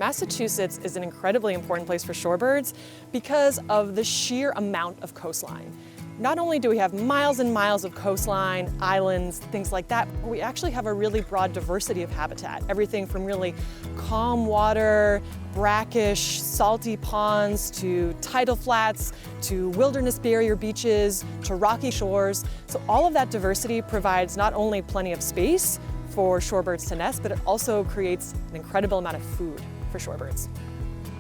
Massachusetts is an incredibly important place for shorebirds because of the sheer amount of coastline. Not only do we have miles and miles of coastline, islands, things like that, but we actually have a really broad diversity of habitat. Everything from really calm water, brackish, salty ponds, to tidal flats, to wilderness barrier beaches, to rocky shores. So all of that diversity provides not only plenty of space for shorebirds to nest, but it also creates an incredible amount of food for shorebirds.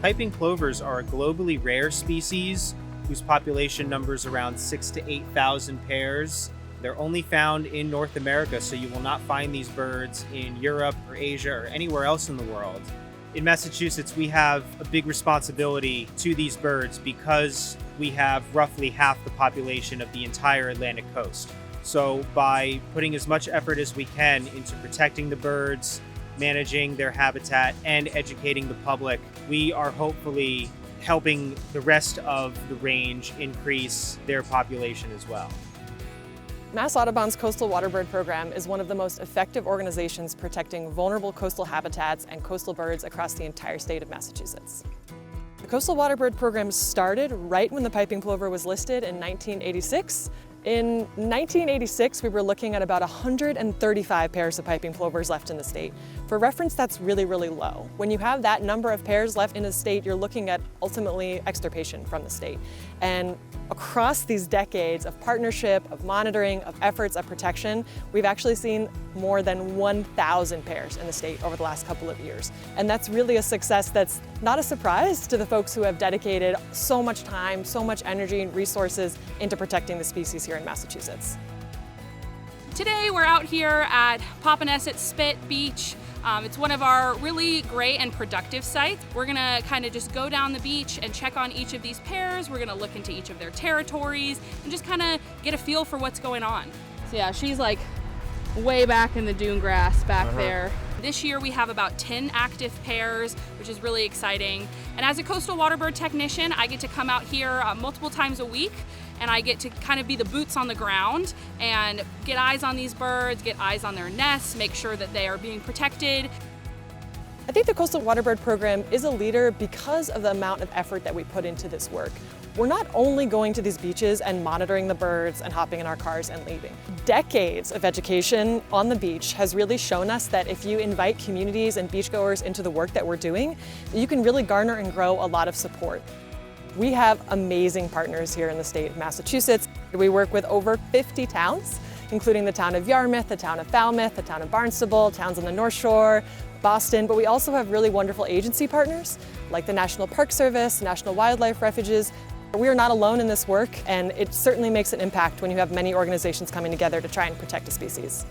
Piping plovers are a globally rare species whose population numbers around 6,000 to 8,000 pairs. They're only found in North America, so you will not find these birds in Europe or Asia or anywhere else in the world. In Massachusetts, we have a big responsibility to these birds because we have roughly half the population of the entire Atlantic coast. So by putting as much effort as we can into protecting the birds, managing their habitat, and educating the public, we are hopefully helping the rest of the range increase their population as well. Mass Audubon's Coastal Waterbird program is one of the most effective organizations protecting vulnerable coastal habitats and coastal birds across the entire state of Massachusetts. The Coastal Waterbird program started right when the piping plover was listed in 1986. In 1986, we were looking at about 135 pairs of piping plovers left in the state. For reference, that's really, really low. When you have that number of pairs left in the state, you're looking at ultimately extirpation from the state. And across these decades of partnership, of monitoring, of efforts of protection, we've actually seen more than 1,000 pairs in the state over the last couple of years. And that's really a success that's not a surprise to the folks who have dedicated so much time, so much energy and resources into protecting the species here in Massachusetts. Today we're out here at Popponesset Spit Beach. It's one of our really great and productive sites. We're gonna kind of just go down the beach and check on each of these pairs. We're gonna look into each of their territories and just kind of get a feel for what's going on. So yeah, she's like way back in the dune grass back there. This year we have about 10 active pairs, which is really exciting. And as a coastal waterbird technician, I get to come out here multiple times a week, and I get to kind of be the boots on the ground and get eyes on these birds, get eyes on their nests, make sure that they are being protected. I think the Coastal Waterbird program is a leader because of the amount of effort that we put into this work. We're not only going to these beaches and monitoring the birds and hopping in our cars and leaving. Decades of education on the beach has really shown us that if you invite communities and beachgoers into the work that we're doing, you can really garner and grow a lot of support. We have amazing partners here in the state of Massachusetts. We work with over 50 towns, including the town of Yarmouth, the town of Falmouth, the town of Barnstable, towns on the North Shore, Boston, but we also have really wonderful agency partners like the National Park Service, National Wildlife Refuges. We are not alone in this work, and it certainly makes an impact when you have many organizations coming together to try and protect a species.